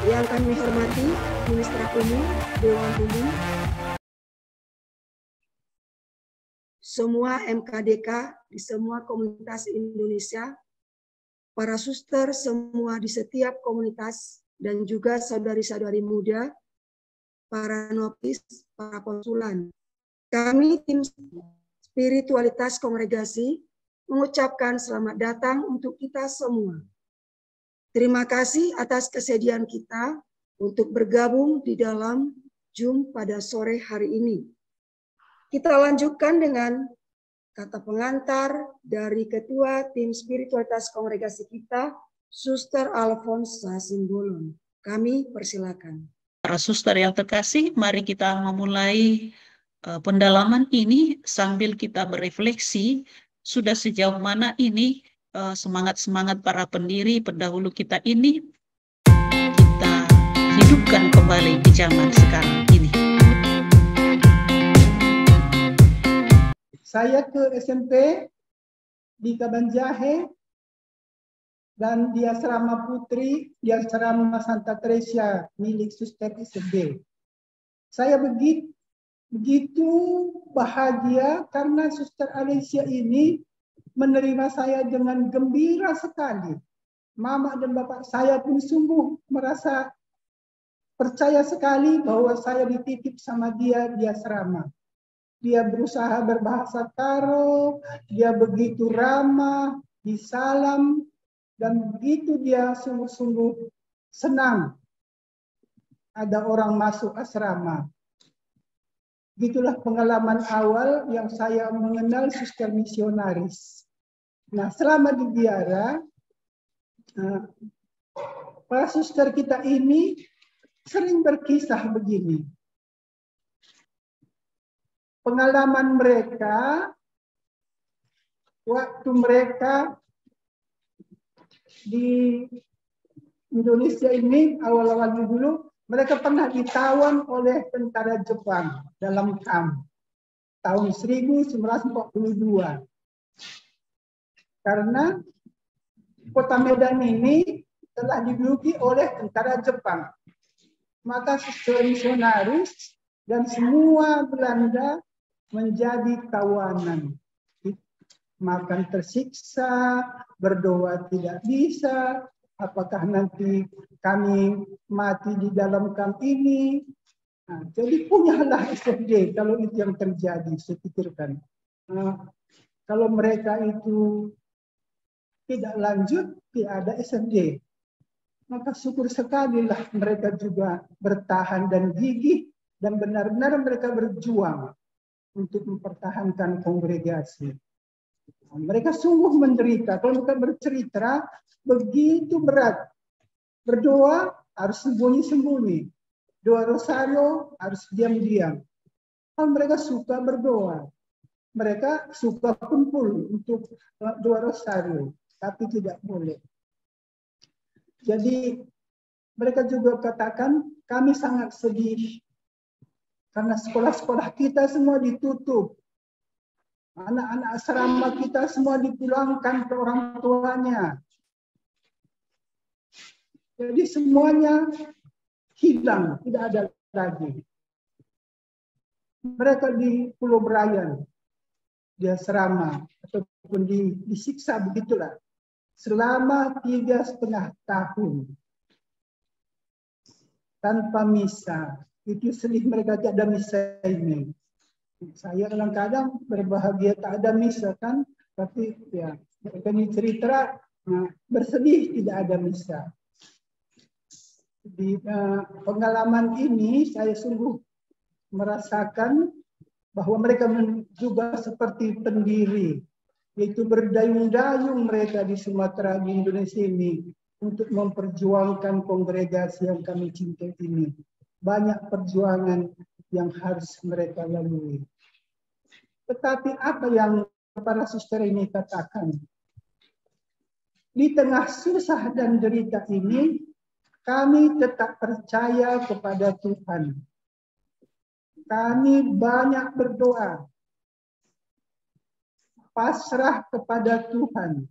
Yang kami hormati Ministra Umum, Dewan Umum, semua MKDK di semua komunitas Indonesia, para suster semua di setiap komunitas, dan juga saudari-saudari muda, para nopis, para konsulan. Kami tim Spiritualitas Kongregasi mengucapkan selamat datang untuk kita semua. Terima kasih atas kesediaan kita untuk bergabung di dalam Zoom pada sore hari ini. Kita lanjutkan dengan kata pengantar dari Ketua Tim Spiritualitas Kongregasi kita, Suster Alfonsa Simbolon. Kami persilakan. Para suster yang terkasih, mari kita memulai pendalaman ini sambil kita berefleksi sudah sejauh mana ini semangat-semangat para pendiri pendahulu kita ini kita hidupkan kembali di zaman sekarang ini. Saya ke SMP di Kabanjahe dan di Asrama Putri, di Asrama Santa Teresa milik Suster SB. Saya begitu bahagia karena Suster Alicia ini menerima saya dengan gembira sekali. Mama dan bapak saya pun sungguh merasa percaya sekali bahwa saya dititip sama dia di asrama. Dia berusaha berbahasa Karo, dia begitu ramah, disalam, dan begitu dia sungguh-sungguh senang ada orang masuk asrama. Gitulah pengalaman awal yang saya mengenal suster misionaris. Nah, selama di biara, para suster kita ini sering berkisah begini. Pengalaman mereka, waktu mereka di Indonesia ini, awal-awal dulu, mereka pernah ditawan oleh tentara Jepang dalam kamp tahun 1942. Karena kota Medan ini telah diduduki oleh tentara Jepang. Maka suster misionaris dan semua Belanda menjadi tawanan. Makan tersiksa, berdoa tidak bisa, apakah nanti kami mati di dalam kamp ini. Nah, jadi punyalah SFD kalau itu yang terjadi, saya pikirkan. Kalau mereka itu tidak lanjut, tidak ada SFD. Maka syukur sekali lah mereka juga bertahan dan gigih dan benar-benar mereka berjuang untuk mempertahankan kongregasi. Mereka sungguh menderita. Kalau mereka bercerita begitu berat. Berdoa harus sembunyi-sembunyi. Doa rosario harus diam-diam. Kalau mereka suka berdoa. Mereka suka kumpul untuk doa rosario. Tapi tidak boleh. Jadi mereka juga katakan kami sangat sedih. Karena sekolah-sekolah kita semua ditutup. Anak-anak asrama kita semua dipulangkan ke orang tuanya. Jadi semuanya hilang, tidak ada lagi. Mereka di Pulau Brian, di asrama, ataupun disiksa begitulah. Selama 3,5 tahun. Tanpa misa. Itu sedih mereka tidak ada misa ini. Saya kadang-kadang berbahagia tak ada misa kan. Tapi ya mereka ini cerita bersedih tidak ada misa. Di pengalaman ini saya sungguh merasakan bahwa mereka juga seperti pendiri. Yaitu berdayung-dayung mereka di Sumatera, di Indonesia ini untuk memperjuangkan kongregasi yang kami cintai ini. Banyak perjuangan yang harus mereka lalui. Tetapi apa yang para suster ini katakan? Di tengah susah dan derita ini, kami tetap percaya kepada Tuhan. Kami banyak berdoa. Pasrah kepada Tuhan.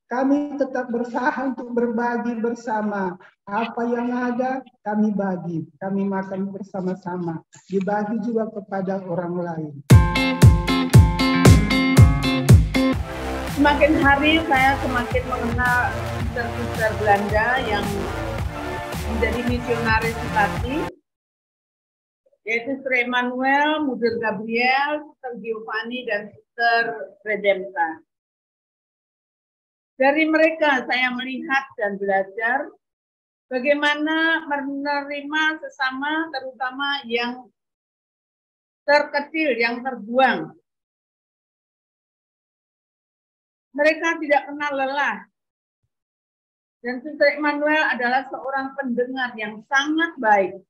kami tetap berusaha untuk berbagi bersama. Apa yang ada, kami bagi. Kami makan bersama-sama. Dibagi juga kepada orang lain. Semakin hari saya semakin mengenal suster-suster Belanda yang menjadi misionaris empati, yaitu Suster Emmanuel, Moeder Gabriel, Suster Giovanni, dan Suster Redempta. Dari mereka saya melihat dan belajar bagaimana menerima sesama, terutama yang terkecil, yang terbuang. Mereka tidak kenal lelah. Dan Suster Emmanuel adalah seorang pendengar yang sangat baik.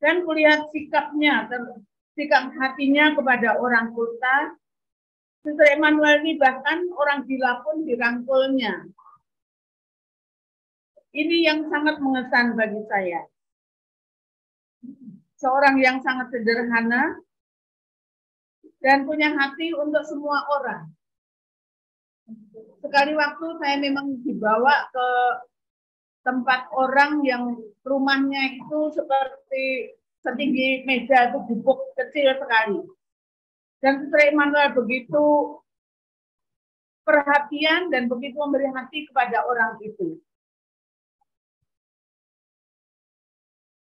Dan kulihat sikapnya, sikap hatinya kepada orang kota. Suster Emmanuel ini bahkan orang gila pun dirangkulnya. Ini yang sangat mengesan bagi saya. Seorang yang sangat sederhana dan punya hati untuk semua orang. Sekali waktu saya memang dibawa ke tempat orang yang rumahnya itu seperti setinggi meja, itu gubuk kecil sekali. Dan Suster Emmanuel begitu perhatian dan begitu memberi hati kepada orang itu.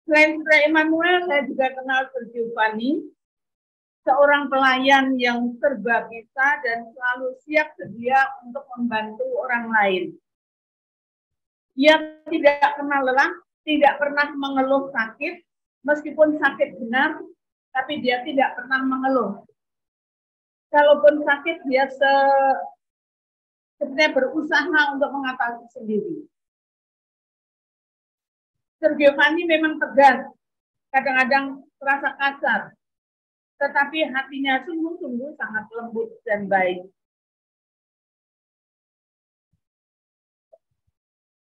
Selain Suster Emmanuel, saya juga kenal Suster Giovanni, seorang pelayan yang serba bisa dan selalu siap sedia untuk membantu orang lain. Ia tidak kenal lelah, tidak pernah mengeluh sakit, meskipun sakit benar, tapi dia tidak pernah mengeluh. Kalaupun sakit, dia sebenarnya berusaha untuk mengatasi sendiri. Suster Giovanni memang tegas, kadang-kadang terasa kasar, tetapi hatinya sungguh-sungguh sangat lembut dan baik.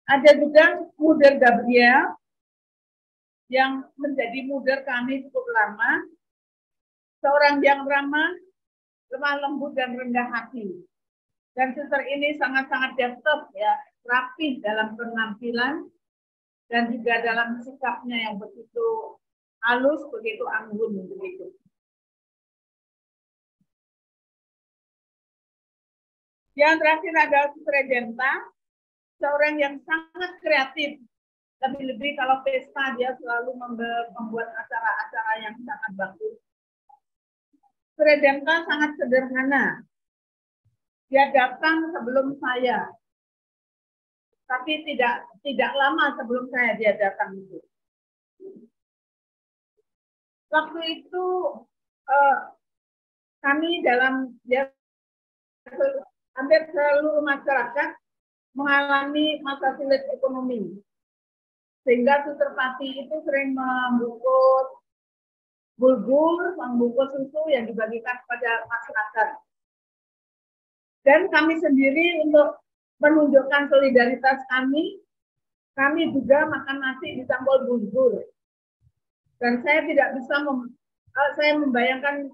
Ada juga Moeder Gabriel yang menjadi moeder kami cukup lama, seorang yang ramah, lemah lembut dan rendah hati. Dan suster ini sangat-sangat dewasa, ya, rapi dalam penampilan dan juga dalam sikapnya yang begitu halus, begitu anggun, begitu. Yang terakhir adalah Suster Redempta, seorang yang sangat kreatif. Lebih-lebih kalau pesta, dia selalu membuat acara-acara yang sangat bagus. Suster Redempta sangat sederhana. Dia datang sebelum saya, tapi tidak lama sebelum saya dia datang itu. Waktu itu kami dalam hampir seluruh masyarakat mengalami masa sulit ekonomi, sehingga Suster Pati itu sering membungkus bulgur, membungkus susu yang dibagikan kepada masyarakat. Dan kami sendiri untuk menunjukkan solidaritas kami juga makan nasi di campur bulgur. Dan saya tidak bisa saya membayangkan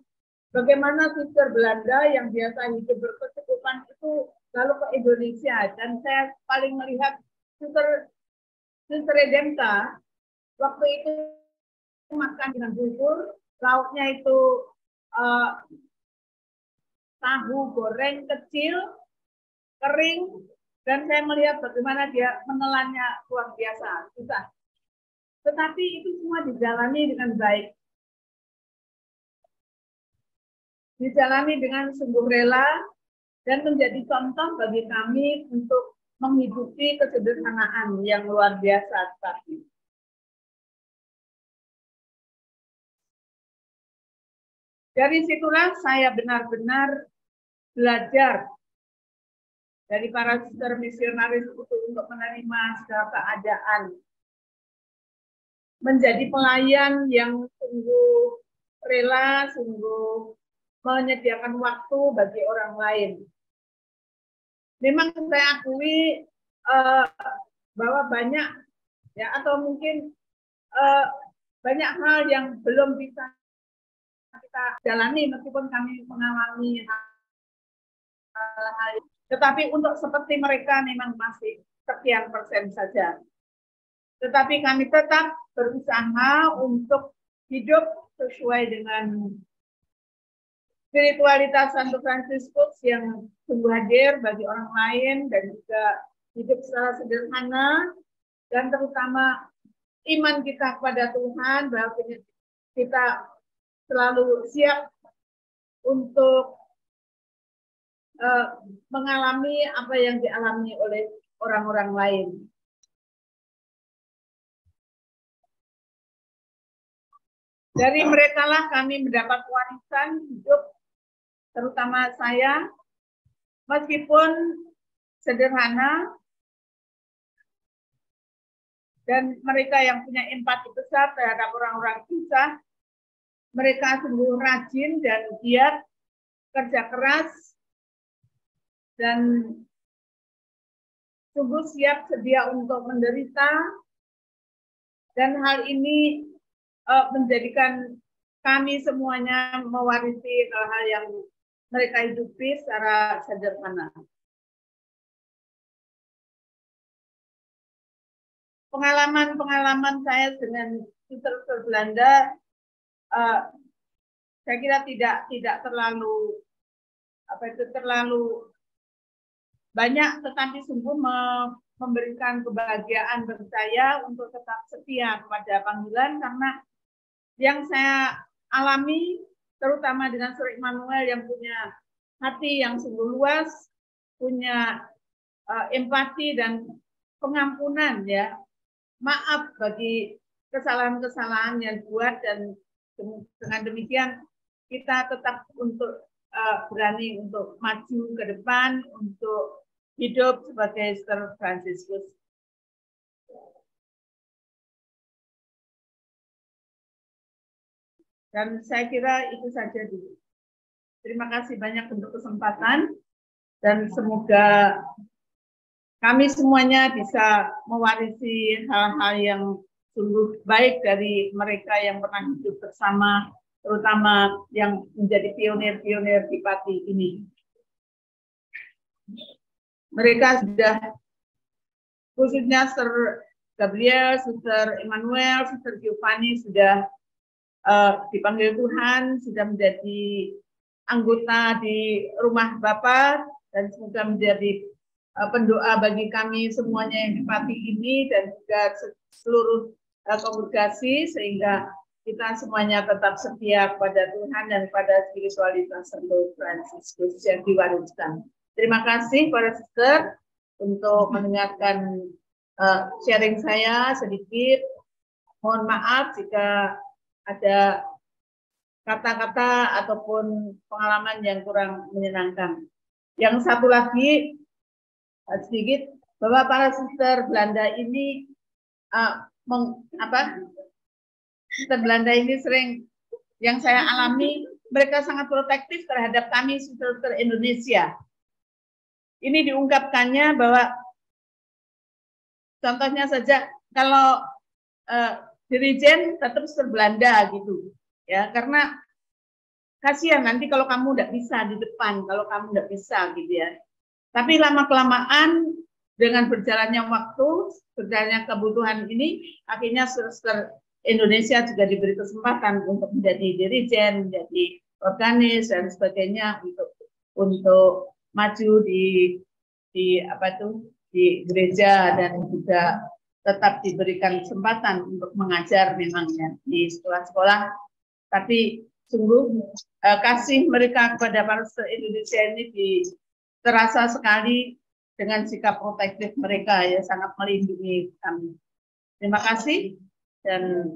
bagaimana suster Belanda yang biasa hidup berkecukupan itu lalu ke Indonesia. Dan saya paling melihat Suster Redempta waktu itu makan dengan bulgur, lauknya itu tahu goreng kecil, kering, dan saya melihat bagaimana dia menelannya luar biasa, susah. Tetapi itu semua dijalani dengan baik. Dijalani dengan sungguh rela dan menjadi contoh bagi kami untuk menghidupi kesederhanaan yang luar biasa tadi. Dari situlah saya benar-benar belajar dari para suster misionaris untuk menerima segala keadaan. Menjadi pelayan yang sungguh rela, sungguh menyediakan waktu bagi orang lain. Memang saya akui bahwa banyak, ya, atau mungkin banyak hal yang belum bisa kita jalani meskipun kami mengalami hal-hal. Tetapi untuk seperti mereka memang masih sekian persen saja. Tetapi kami tetap berusaha untuk hidup sesuai dengan spiritualitas Santo Fransiskus yang sungguh hadir bagi orang lain dan juga hidup secara sederhana, dan terutama iman kita kepada Tuhan bahwa kita selalu siap untuk mengalami apa yang dialami oleh orang-orang lain. Dari merekalah kami mendapat warisan hidup, terutama saya, meskipun sederhana, dan mereka yang punya empati besar terhadap orang-orang susah, mereka sungguh rajin dan giat, kerja keras, dan sungguh siap sedia untuk menderita, dan hal ini menjadikan kami semuanya mewarisi hal-hal yang mereka hidupi secara sederhana. Pengalaman-pengalaman saya dengan suster Belanda, saya kira tidak terlalu banyak, tetapi sungguh memberikan kebahagiaan bagi saya untuk tetap setia kepada panggilan, karena yang saya alami, terutama dengan Suster Immanuel yang punya hati yang sungguh luas, punya empati dan pengampunan, ya, maaf bagi kesalahan-kesalahan yang dibuat, dan dengan demikian kita tetap untuk berani untuk maju ke depan, untuk hidup sebagai Suster Fransiskus. Dan saya kira itu saja dulu. Terima kasih banyak untuk kesempatan, dan semoga kami semuanya bisa mewarisi hal-hal yang sungguh baik dari mereka yang pernah hidup bersama, terutama yang menjadi pionir-pionir di Pati ini. Mereka sudah, khususnya Suster Gabriel, Suster Immanuel, Suster Giovanni sudah dipanggil Tuhan, sudah menjadi anggota di rumah Bapa, dan semoga menjadi pendoa bagi kami semuanya yang di Pati ini, dan juga seluruh kongregasi, sehingga kita semuanya tetap setia kepada Tuhan dan pada spiritualitas Santo Fransiskus yang diwariskan. Terima kasih para suster untuk mendengarkan sharing saya sedikit. Mohon maaf jika ada kata-kata ataupun pengalaman yang kurang menyenangkan. Yang satu lagi sedikit, bahwa para suster Belanda ini suster Belanda ini sering, yang saya alami, mereka sangat protektif terhadap kami suster Indonesia. Ini diungkapkannya bahwa contohnya saja, kalau dirijen tetap suster Belanda gitu, ya, karena kasihan nanti kalau kamu tidak bisa di depan, kalau kamu tidak bisa gitu ya. Tapi lama-kelamaan dengan berjalannya waktu, berjalannya kebutuhan ini, akhirnya suster Indonesia juga diberi kesempatan untuk menjadi dirijen, menjadi organis dan sebagainya, untuk maju di gereja, dan juga tetap diberikan kesempatan untuk mengajar memangnya di sekolah-sekolah. Tapi sungguh kasih mereka kepada para suster Indonesia ini terasa sekali dengan sikap protektif mereka, ya, sangat melindungi kami. Terima kasih, dan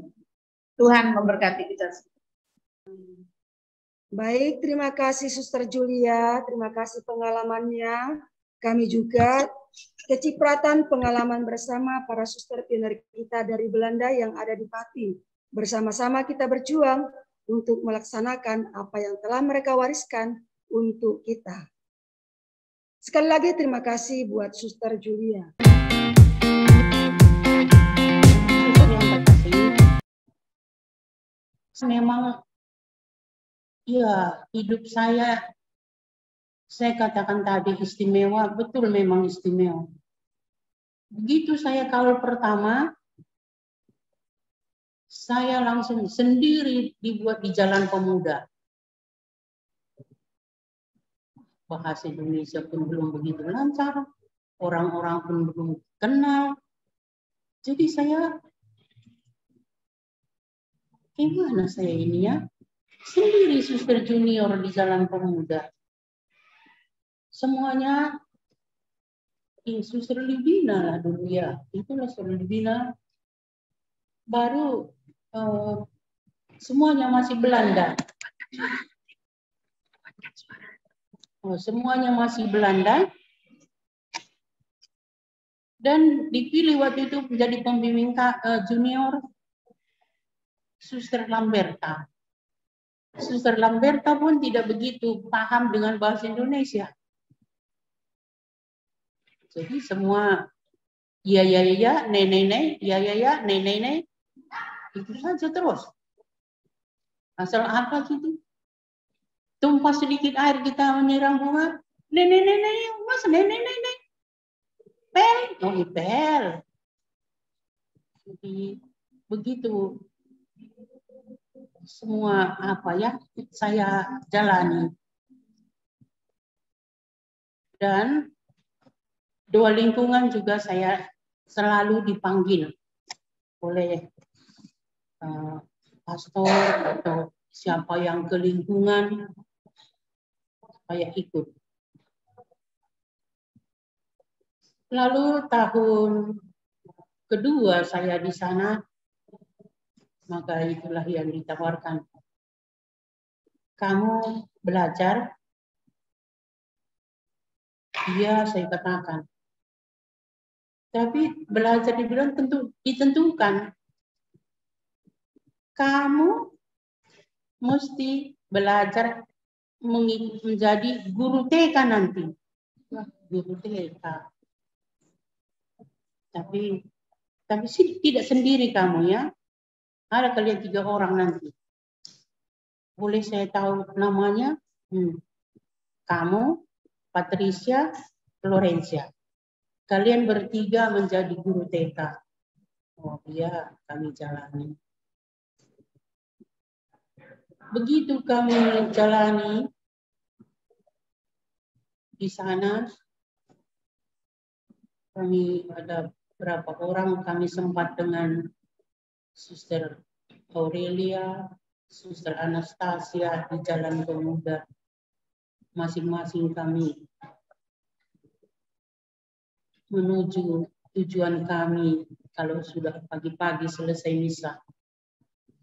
Tuhan memberkati kita. Baik, terima kasih Suster Julia, terima kasih pengalamannya. Kami juga kecipratan pengalaman bersama para suster pionir kita dari Belanda yang ada di Pati. Bersama-sama kita berjuang untuk melaksanakan apa yang telah mereka wariskan untuk kita. Sekali lagi terima kasih buat Suster Julia. Suster yang terkasih, memang ya hidup saya Saya katakan tadi istimewa, betul memang istimewa. Begitu saya kawal pertama, saya langsung sendiri dibuat di Jalan Pemuda. Bahasa Indonesia pun belum begitu lancar, orang-orang pun belum kenal. Jadi saya, gimana saya ini ya? Sendiri suster junior di Jalan Pemuda. Semuanya, suster Libina lah dulu ya. Itulah suster Libina. Baru semuanya masih Belanda. Semuanya masih Belanda. Dan dipilih waktu itu menjadi pembimbing junior Suster Lamberta. Suster Lamberta pun tidak begitu paham dengan bahasa Indonesia. Jadi semua ya, nenek, ya, nenek, itu saja terus. Asal apa gitu? Tumpah sedikit air kita menyiram bunga, nenek, mas nenek. Pel, oh pel. Jadi begitu semua apa ya saya jalani. Dan dua lingkungan juga saya selalu dipanggil oleh pastor atau siapa yang ke lingkungan saya ikut. Lalu tahun kedua saya di sana, maka itulah yang ditawarkan. Kamu belajar? Iya, saya katakan. Tapi belajar dibilang tentu ditentukan. Kamu mesti belajar menjadi guru TK nanti. Guru TK. Tapi sih tidak sendiri kamu ya. Ada kalian 3 orang nanti. Boleh saya tahu namanya? Kamu, Patricia, Florencia. Kalian bertiga menjadi guru TK. Oh iya, kami jalani. Begitu kami jalani di sana, kami ada berapa orang, kami sempat dengan Suster Aurelia, Suster Anastasia di Jalan Pemuda. Masing-masing kami menuju tujuan kami kalau sudah pagi-pagi selesai misa.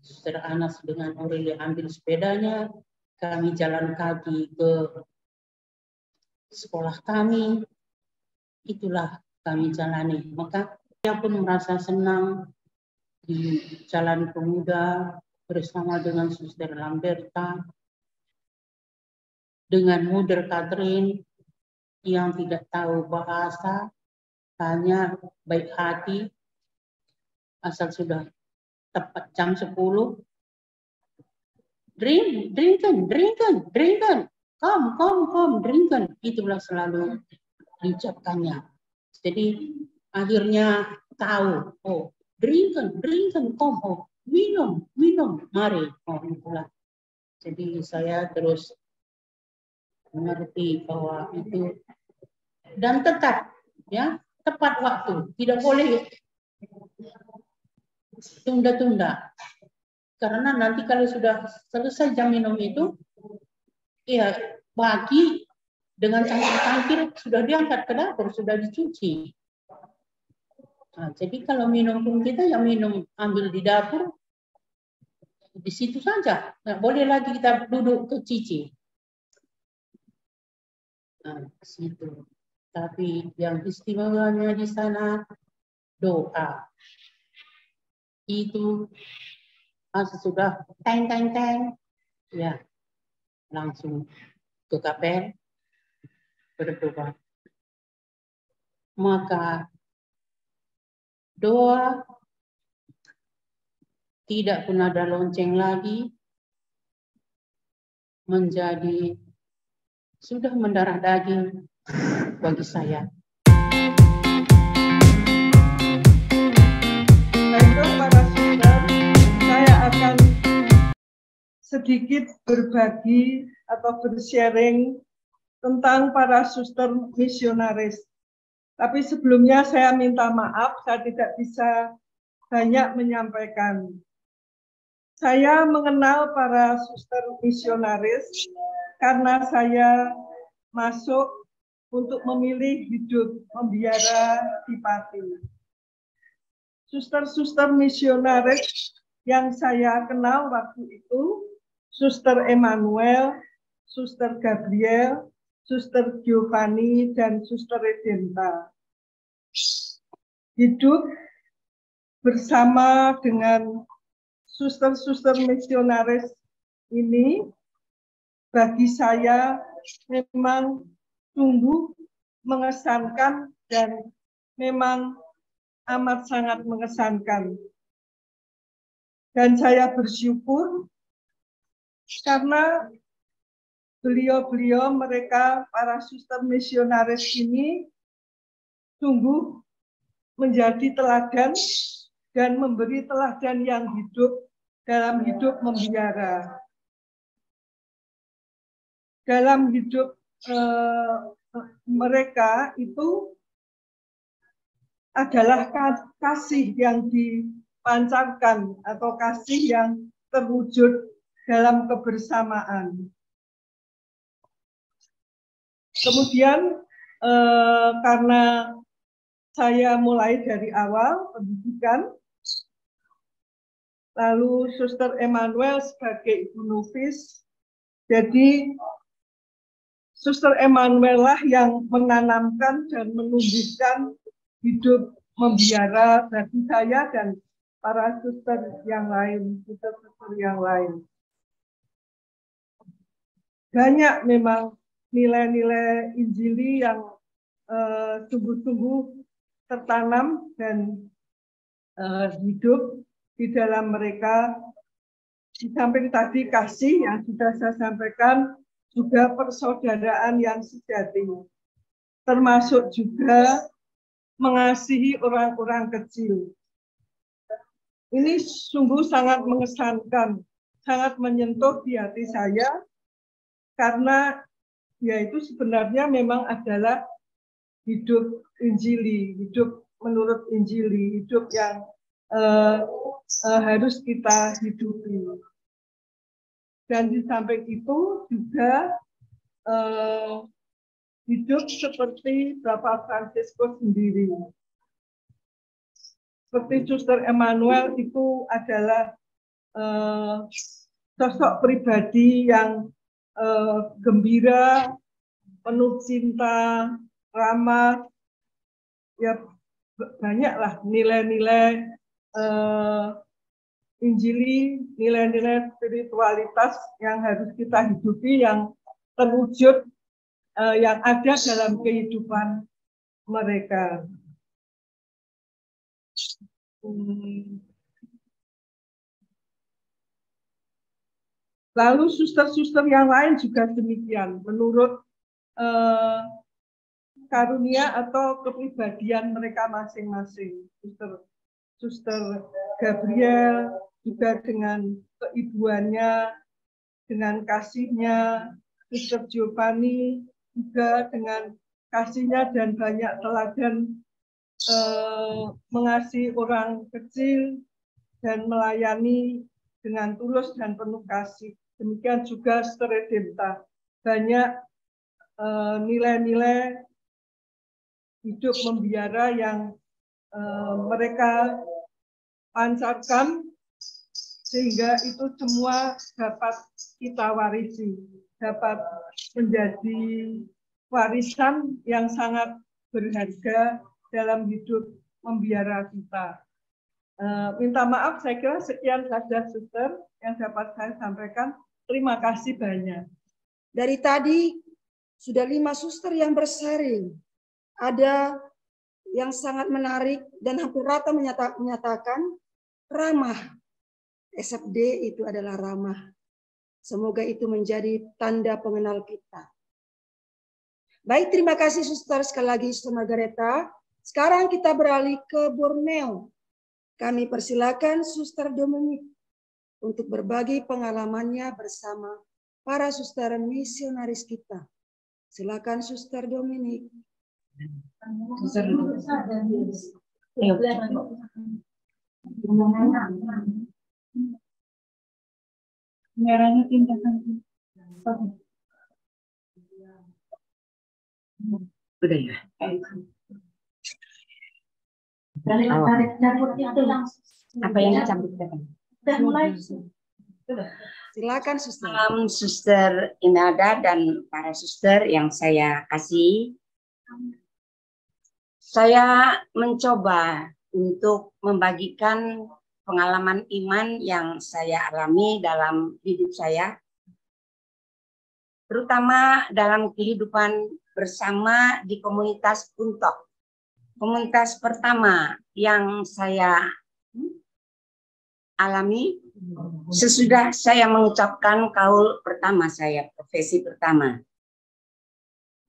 Suster Anas dengan Aurelia ambil sepedanya, kami jalan kaki ke sekolah kami. Itulah kami jalani. Maka saya pun merasa senang di Jalan Pemuda bersama dengan Suster Lamberta, dengan Mother Catherine yang tidak tahu bahasa, hanya baik hati, asal sudah tepat jam 10. Drinken, come, drinken. Itulah selalu diucapkannya. Jadi akhirnya tahu, oh drinken, come, oh minum, mari. Oh itulah. Jadi saya terus mengerti bahwa itu dan tetap ya tepat waktu, tidak boleh tunda-tunda. Karena nanti kalau sudah selesai jam minum itu, ya bagi dengan cangkir-cangkir sudah diangkat ke dapur, sudah dicuci. Nah, jadi kalau minum pun kita yang minum ambil di dapur, di situ saja. Nggak boleh lagi kita duduk ke cici. Nah, situ. Tapi yang istimewanya di sana doa. Itu sudah teng, ya langsung ke kapel berdoa. Maka doa tidak pun ada lonceng lagi, menjadi sudah mendarah daging bagi saya. Baiklah para suster, saya akan sedikit berbagi atau bersharing tentang para suster misionaris. Tapi sebelumnya saya minta maaf, saya tidak bisa banyak menyampaikan. Saya mengenal para suster misionaris karena saya masuk untuk memilih hidup membiara di Pati. Suster-suster misionaris yang saya kenal waktu itu, Suster Emmanuel, Suster Gabriel, Suster Giovanni, dan Suster Redenta. Hidup bersama dengan suster-suster misionaris ini bagi saya memang sungguh mengesankan dan memang amat sangat mengesankan. Dan saya bersyukur karena beliau-beliau mereka para suster misionaris ini sungguh menjadi teladan dan memberi teladan yang hidup dalam hidup membiara. Dalam hidup mereka itu adalah kasih yang dipancarkan atau kasih yang terwujud dalam kebersamaan. Kemudian karena saya mulai dari awal pendidikan, lalu Suster Emmanuel sebagai ibu novis, jadi Suster Emmanuel lah yang menanamkan dan menumbuhkan hidup membiara bagi saya dan para suster yang lain, suster-suster yang lain. Banyak memang nilai-nilai Injili yang sungguh-sungguh tertanam dan hidup di dalam mereka. Di samping tadi kasih yang sudah saya sampaikan, juga persaudaraan yang sejati, termasuk juga mengasihi orang-orang kecil. Ini sungguh sangat mengesankan, sangat menyentuh di hati saya, karena ya itu sebenarnya memang adalah hidup Injili, hidup menurut Injili, hidup yang harus kita hidupi. Dan di samping itu juga hidup seperti Bapak Fransiskus sendiri. Seperti Suster Emmanuel itu adalah sosok pribadi yang gembira, penuh cinta, ramah, ya banyaklah nilai-nilai Injili, nilai-nilai spiritualitas yang harus kita hidupi, yang terwujud, yang ada dalam kehidupan mereka. Lalu suster-suster yang lain juga demikian, menurut karunia atau kepribadian mereka masing-masing. Suster Gabriel juga dengan keibuannya, dengan kasihnya, Suster Giovanni juga dengan kasihnya dan banyak teladan mengasihi orang kecil dan melayani dengan tulus dan penuh kasih. Demikian juga Suster Redenta, banyak nilai-nilai hidup membiara yang mereka pancarkan, sehingga itu semua dapat kita warisi, dapat menjadi warisan yang sangat berharga dalam hidup membiara kita. Minta maaf, saya kira sekian saja Suster yang dapat saya sampaikan. Terima kasih banyak. Dari tadi sudah 5 suster yang bersharing. Ada yang sangat menarik dan hampir rata menyatakan ramah. SFD itu adalah ramah. Semoga itu menjadi tanda pengenal kita. Baik, terima kasih Suster sekali lagi Suster Margareta. Sekarang kita beralih ke Borneo. Kami persilakan Suster Dominic untuk berbagi pengalamannya bersama para suster misionaris kita. Silakan Suster Dominic. Merahnya tindakan. Udah ya. Apa yang dicabut tadi? Silakan Suster. Salam Suster Imelda dan para suster yang saya kasih. Saya mencoba untuk membagikan pengalaman iman yang saya alami dalam hidup saya, terutama dalam kehidupan bersama di komunitas Buntok. Komunitas pertama yang saya alami sesudah saya mengucapkan kaul pertama saya, profesi pertama.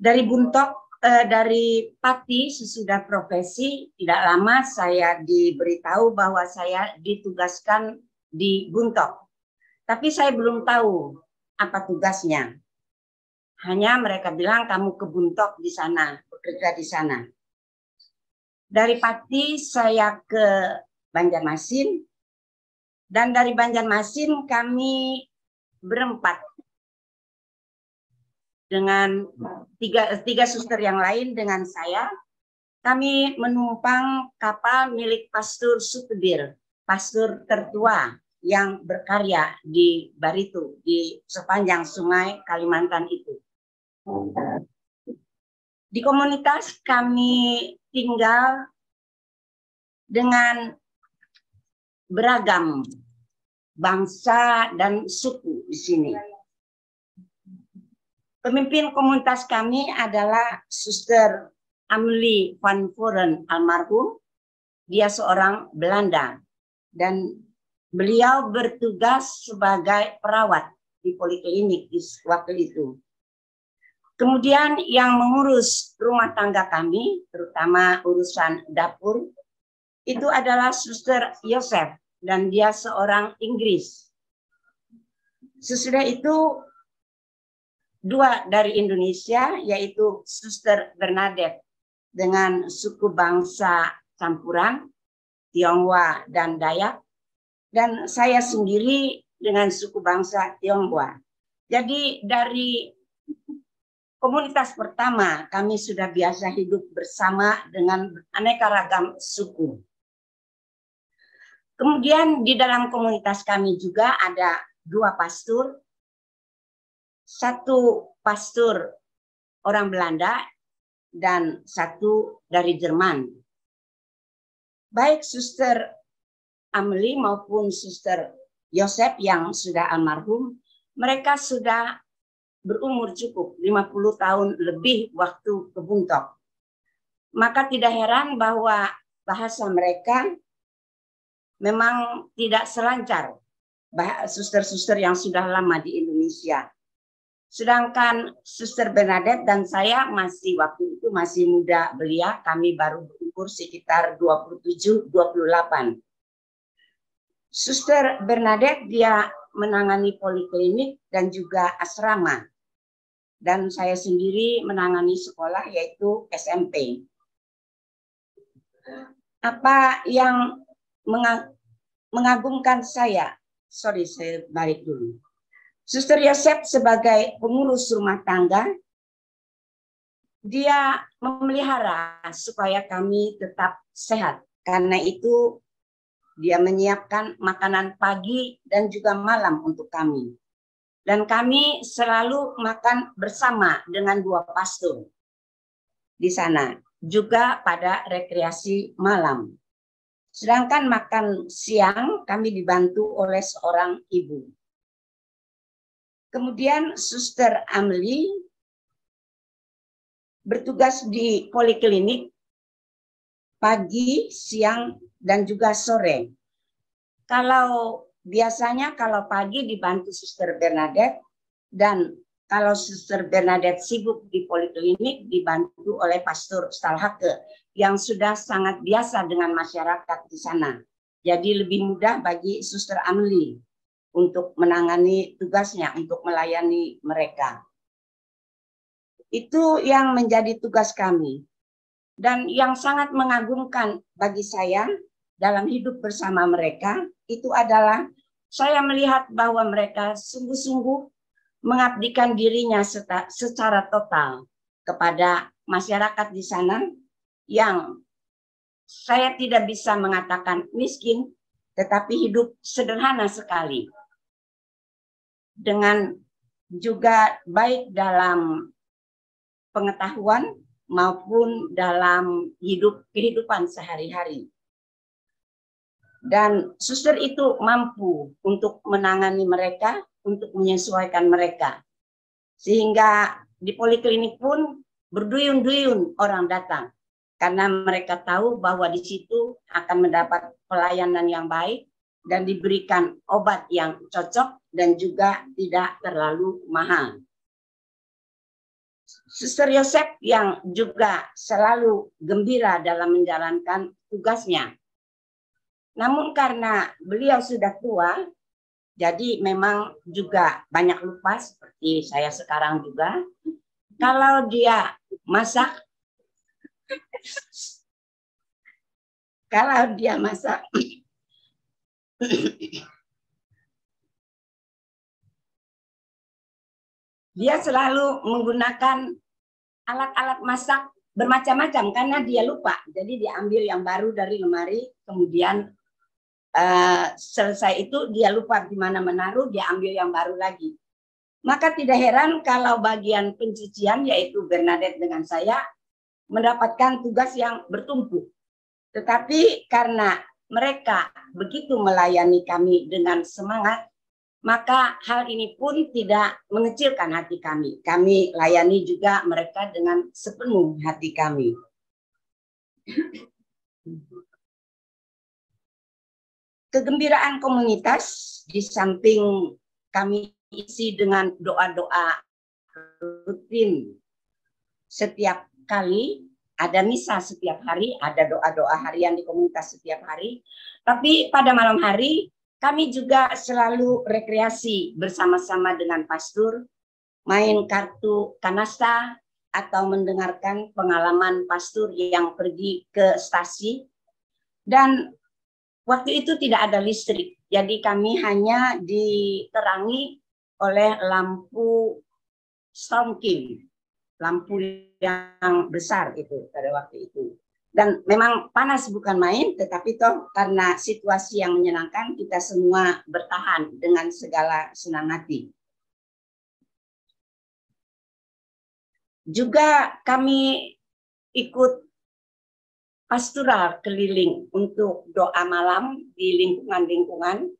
Dari Buntok, dari Pati sesudah profesi, tidak lama saya diberitahu bahwa saya ditugaskan di Buntok. Tapi saya belum tahu apa tugasnya. Hanya mereka bilang kamu ke Buntok di sana, bekerja di sana. Dari Pati saya ke Banjarmasin, dan dari Banjarmasin kami berempat dengan tiga suster yang lain dengan saya. Kami menumpang kapal milik Pastor Sutebir, pastor tertua yang berkarya di Baritu, di sepanjang sungai Kalimantan itu. Di komunitas kami tinggal dengan beragam bangsa dan suku di sini. Pemimpin komunitas kami adalah Suster Amelie van Voren almarhum. Dia seorang Belanda dan beliau bertugas sebagai perawat di poliklinik di waktu itu. Kemudian yang mengurus rumah tangga kami, terutama urusan dapur, itu adalah Suster Yosef dan dia seorang Inggris. Sesudah itu dua dari Indonesia, yaitu Suster Bernadette dengan suku bangsa campuran, Tionghoa dan Dayak, dan saya sendiri dengan suku bangsa Tionghoa. Jadi dari komunitas pertama kami sudah biasa hidup bersama dengan aneka ragam suku. Kemudian di dalam komunitas kami juga ada dua pastor, satu pastor orang Belanda dan satu dari Jerman. Baik Suster Amelie maupun Suster Yosef yang sudah almarhum, mereka sudah berumur cukup 50 tahun lebih waktu ke Buntok. Maka tidak heran bahwa bahasa mereka memang tidak selancar suster-suster yang sudah lama di Indonesia. Sedangkan Suster Bernadette dan saya masih waktu itu masih muda belia, kami baru berumur sekitar 27-28. Suster Bernadette dia menangani poliklinik dan juga asrama. Dan saya sendiri menangani sekolah yaitu SMP. Apa yang mengagumkan saya, saya balik dulu. Suster Yosef sebagai pengurus rumah tangga, dia memelihara supaya kami tetap sehat. Karena itu dia menyiapkan makanan pagi dan juga malam untuk kami. Dan kami selalu makan bersama dengan dua pastor di sana. Juga pada rekreasi malam. Sedangkan makan siang kami dibantu oleh seorang ibu. Kemudian Suster Amelie bertugas di poliklinik pagi, siang, dan juga sore. Biasanya kalau pagi dibantu Suster Bernadette dan kalau Suster Bernadette sibuk di poliklinik dibantu oleh Pastor Stalhake yang sudah sangat biasa dengan masyarakat di sana. Jadi lebih mudah bagi Suster Amelie untuk menangani tugasnya, untuk melayani mereka. Itu yang menjadi tugas kami. Dan yang sangat mengagumkan bagi saya dalam hidup bersama mereka, itu adalah saya melihat bahwa mereka sungguh-sungguh mengabdikan dirinya secara total kepada masyarakat di sana yang saya tidak bisa mengatakan miskin, tetapi hidup sederhana sekali. Dengan juga baik dalam pengetahuan maupun dalam kehidupan sehari-hari. Dan suster itu mampu untuk menangani mereka, untuk menyesuaikan mereka. Sehingga di poliklinik pun berduyun-duyun orang datang. Karena mereka tahu bahwa di situ akan mendapat pelayanan yang baik dan diberikan obat yang cocok dan juga tidak terlalu mahal. Suster Yosep yang juga selalu gembira dalam menjalankan tugasnya. Namun karena beliau sudah tua, jadi memang juga banyak lupa seperti saya sekarang juga. Kalau dia masak, dia selalu menggunakan alat-alat masak bermacam-macam karena dia lupa. Jadi diambil yang baru dari lemari, kemudian selesai itu dia lupa di mana menaruh, dia ambil yang baru lagi. Maka tidak heran kalau bagian pencucian, yaitu Bernadette dengan saya, mendapatkan tugas yang bertumpuk. Tetapi karena mereka begitu melayani kami dengan semangat, maka hal ini pun tidak mengecilkan hati kami. Kami layani juga mereka dengan sepenuh hati kami. Kegembiraan komunitas di samping kami isi dengan doa-doa rutin setiap kali, ada misa setiap hari, ada doa-doa harian di komunitas setiap hari. Tapi pada malam hari kami juga selalu rekreasi bersama-sama dengan pastor, main kartu kanasta atau mendengarkan pengalaman pastor yang pergi ke stasi. Dan waktu itu tidak ada listrik, jadi kami hanya diterangi oleh lampu Storm King, lampu yang besar itu pada waktu itu. Dan memang panas bukan main, tetapi toh karena situasi yang menyenangkan kita semua bertahan dengan segala senang hati. Juga kami ikut pastoral keliling untuk doa malam di lingkungan-lingkungan,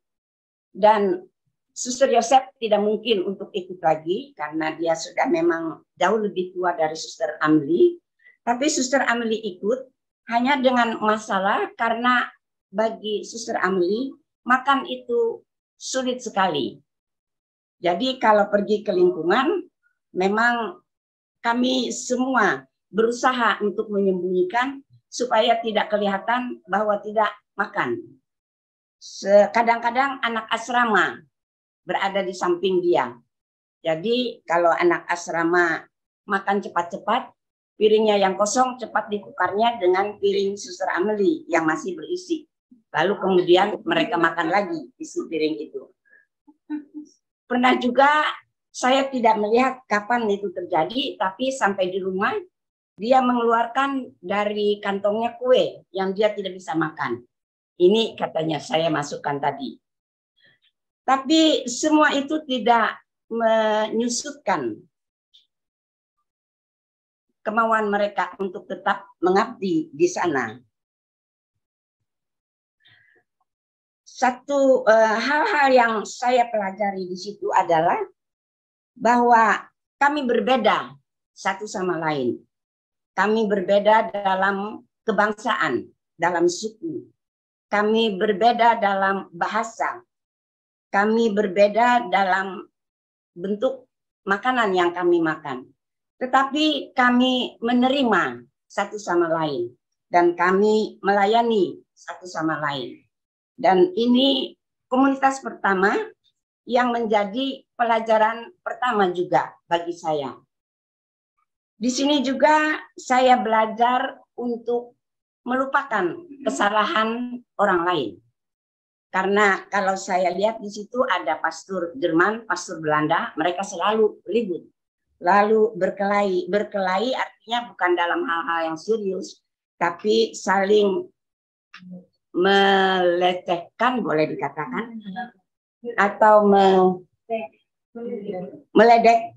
dan Suster Yosep tidak mungkin untuk ikut lagi karena dia sudah memang jauh lebih tua dari Suster Amelie. Tapi Suster Amelie ikut hanya dengan masalah karena bagi Suster Amelie makan itu sulit sekali. Jadi kalau pergi ke lingkungan memang kami semua berusaha untuk menyembunyikan supaya tidak kelihatan bahwa tidak makan. Kadang-kadang anak asrama berada di samping dia. Jadi kalau anak asrama makan cepat-cepat, piringnya yang kosong cepat ditukarnya dengan piring Suster Amelie yang masih berisi. Lalu kemudian mereka makan lagi isi piring itu. Pernah juga saya tidak melihat kapan itu terjadi, tapi sampai di rumah dia mengeluarkan dari kantongnya kue yang dia tidak bisa makan. Ini katanya saya masukkan tadi. Tapi semua itu tidak menyusutkan kemauan mereka untuk tetap mengabdi di sana. Satu hal-hal yang saya pelajari di situ adalah bahwa kami berbeda satu sama lain. Kami berbeda dalam kebangsaan, dalam suku. Kami berbeda dalam bahasa. Kami berbeda dalam bentuk makanan yang kami makan. Tetapi kami menerima satu sama lain dan kami melayani satu sama lain. Dan ini komunitas pertama yang menjadi pelajaran pertama juga bagi saya. Di sini juga saya belajar untuk melupakan kesalahan orang lain. Karena kalau saya lihat di situ ada pastor Jerman, pastor Belanda, mereka selalu ribut, lalu berkelahi. Berkelahi artinya bukan dalam hal-hal yang serius, tapi saling melecehkan, boleh dikatakan, atau meledek.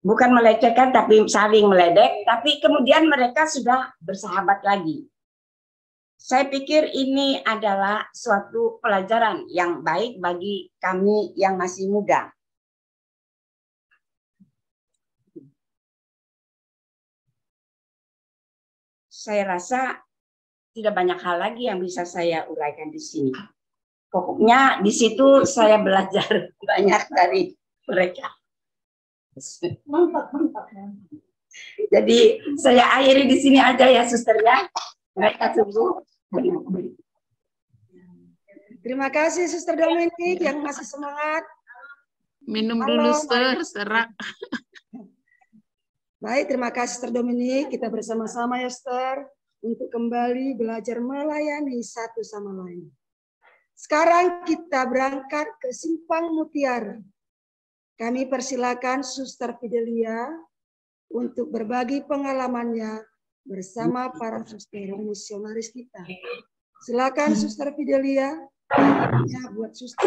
Bukan melecehkan, tapi saling meledek, tapi kemudian mereka sudah bersahabat lagi. Saya pikir ini adalah suatu pelajaran yang baik bagi kami yang masih muda. Saya rasa tidak banyak hal lagi yang bisa saya uraikan di sini. Pokoknya di situ saya belajar banyak dari mereka. Mantap. Jadi saya akhiri di sini aja ya, suster ya. Mereka sungguh. Terima kasih Suster Dominik yang masih semangat. Minum dulu, Suster, serak. Baik, terima kasih Suster Dominik. Kita bersama-sama ya, Suster, untuk kembali belajar melayani satu sama lain. Sekarang kita berangkat ke Simpang Mutiara. Kami persilakan Suster Fidelia untuk berbagi pengalamannya bersama para suster misionaris kita. Silakan Suster Fidelia, ya buat suster.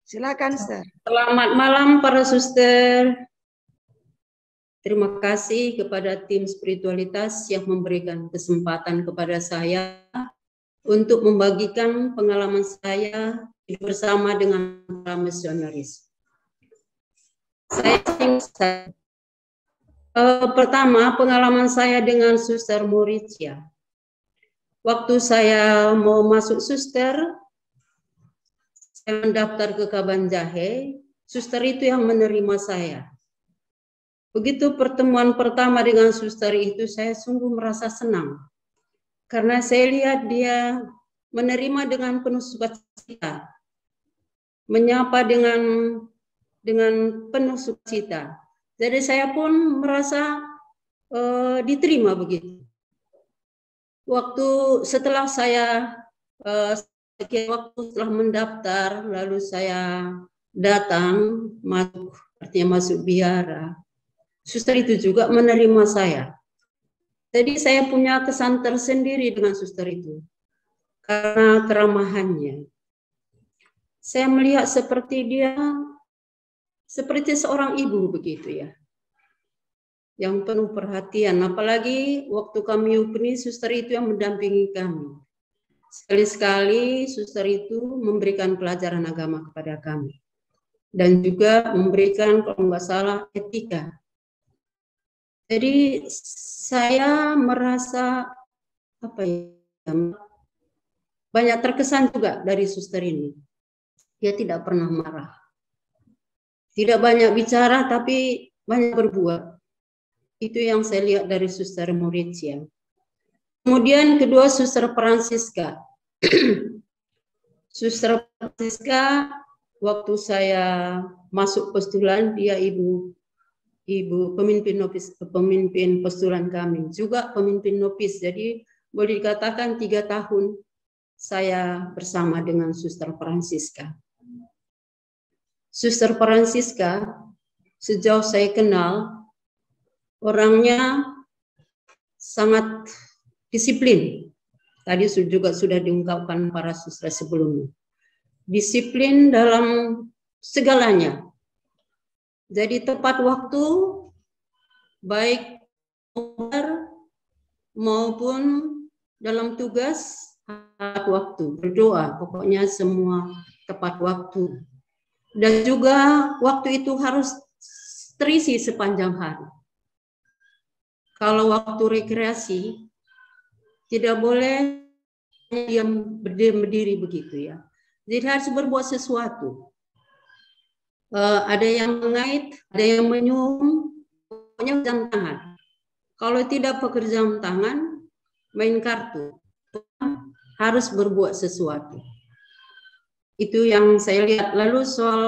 Silakan, Suster. Selamat malam para suster. Terima kasih kepada tim spiritualitas yang memberikan kesempatan kepada saya untuk membagikan pengalaman saya bersama dengan para misionaris. Pertama, pengalaman saya dengan Suster Mauritia. Waktu saya mau masuk suster, saya mendaftar ke Kabanjahe, suster itu yang menerima saya. Begitu pertemuan pertama dengan suster itu, saya sungguh merasa senang. Karena saya lihat dia menerima dengan penuh sukacita, menyapa dengan penuh sukacita. Jadi saya pun merasa diterima begitu. Setelah saya setelah mendaftar, lalu saya datang masuk biara. Suster itu juga menerima saya. Jadi saya punya kesan tersendiri dengan suster itu karena keramahannya. Saya melihat seperti dia, seperti seorang ibu begitu ya, yang penuh perhatian. Apalagi waktu kami UPNI, suster itu yang mendampingi kami. Sekali-sekali suster itu memberikan pelajaran agama kepada kami dan juga memberikan, kalau nggak salah, etika. Jadi saya merasa banyak terkesan juga dari suster ini. Dia tidak pernah marah, tidak banyak bicara, tapi banyak berbuat. Itu yang saya lihat dari Suster Mauritia. Kemudian kedua, Suster Francisca. Suster Francisca, waktu saya masuk postulan, dia ibu pemimpin nopis, pemimpin postulan kami, juga pemimpin nopis. Jadi boleh dikatakan 3 tahun saya bersama dengan Suster Francisca. Suster Francisca, sejauh saya kenal, orangnya sangat disiplin. Tadi juga sudah diungkapkan para suster sebelumnya. Disiplin dalam segalanya. Jadi tepat waktu, baik maupun dalam tugas, tepat waktu. Berdoa, pokoknya semua tepat waktu. Dan juga waktu itu harus terisi sepanjang hari. Kalau waktu rekreasi, tidak boleh diam berdiri begitu ya. Jadi harus berbuat sesuatu. Ada yang mengait, ada yang menyium, pokoknya jam tangan. Kalau tidak pekerjaan tangan, main kartu. Harus berbuat sesuatu. Itu yang saya lihat. Lalu soal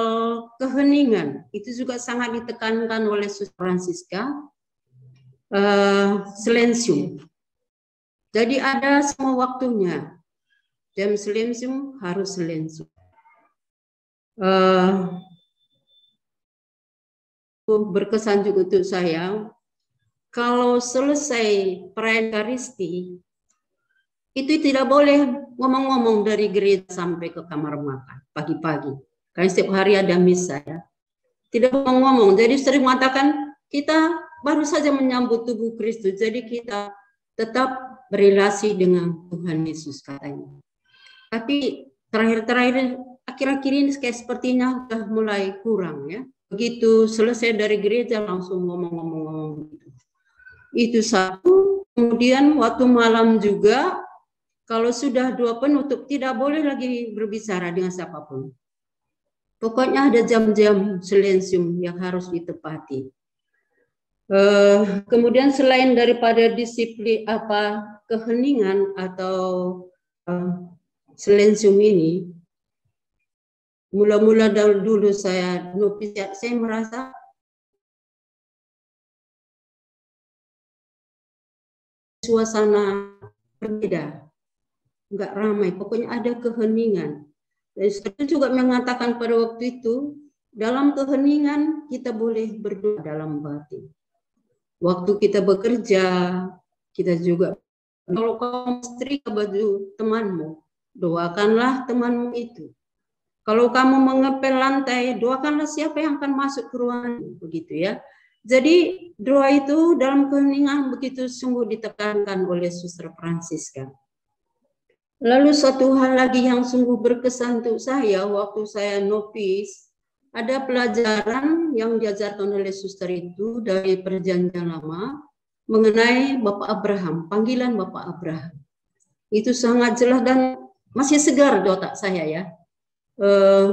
keheningan, itu juga sangat ditekankan oleh Suster Francisca. Silensium. Jadi ada semua waktunya. Jam silensium harus silensium. Berkesan juga untuk saya, kalau selesai perayaan Ekaristi, itu tidak boleh ngomong-ngomong dari gereja sampai ke kamar makan pagi-pagi. Karena setiap hari ada misa ya. Tidak ngomong-ngomong. Jadi sering mengatakan kita baru saja menyambut tubuh Kristus. Jadi kita tetap berrelasi dengan Tuhan Yesus katanya. Tapi terakhir-terakhir akhir-akhir ini kayak sepertinya sudah mulai kurang ya. Begitu selesai dari gereja langsung ngomong-ngomong gitu. Itu satu. Kemudian waktu malam juga kalau sudah dua penutup tidak boleh lagi berbicara dengan siapapun. Pokoknya ada jam-jam silensium yang harus ditepati. Kemudian selain daripada disiplin keheningan atau silensium ini, mula-mula dulu saya novisiat, saya merasa suasana berbeda. Enggak ramai, pokoknya ada keheningan. Dan saya juga mengatakan pada waktu itu, dalam keheningan kita boleh berdoa dalam batin. Waktu kita bekerja, kita juga, kalau kamu setrika baju temanmu, doakanlah temanmu itu. Kalau kamu mengepel lantai, doakanlah siapa yang akan masuk ke ruangan, begitu ya. Jadi doa itu dalam keheningan begitu sungguh ditekankan oleh Suster Francisca. Lalu satu hal lagi yang sungguh berkesan untuk saya waktu saya nopis, ada pelajaran yang diajarkan oleh suster itu dari Perjanjian Lama mengenai Bapak Abraham, panggilan Bapak Abraham. Itu sangat jelas dan masih segar di otak saya ya.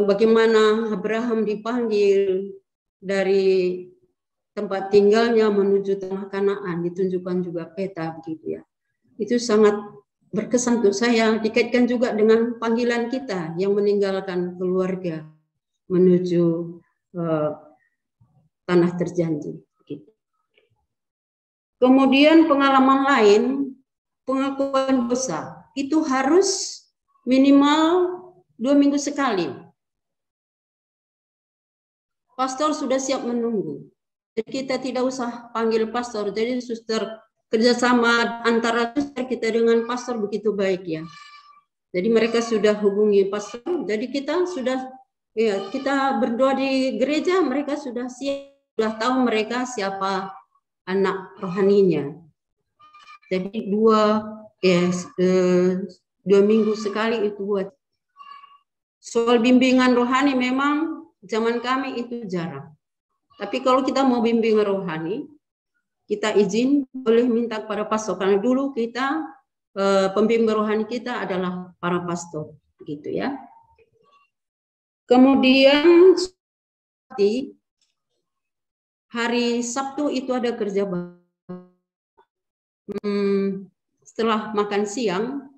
Bagaimana Abraham dipanggil dari tempat tinggalnya menuju tanah Kanaan, ditunjukkan juga peta begitu ya. Itu sangat berkesan untuk saya, dikaitkan juga dengan panggilan kita yang meninggalkan keluarga menuju tanah terjanji. Kemudian pengalaman lain, pengakuan dosa, itu harus minimal 2 minggu sekali. Pastor sudah siap menunggu. Jadi kita tidak usah panggil pastor, jadi suster kerjasama antara suster kita dengan pastor begitu baik ya. Jadi mereka sudah hubungi pastor. Jadi kita sudah ya kita berdoa di gereja, mereka sudah siap, sudah tahu mereka siapa anak rohaninya. Jadi 2 minggu sekali itu buat. Soal bimbingan rohani memang zaman kami itu jarang. Tapi kalau kita mau bimbingan rohani, kita izin boleh minta kepada pastor karena dulu kita pembimbing rohani kita adalah para pastor begitu ya. Kemudian hari Sabtu itu ada kerja bakti. Setelah makan siang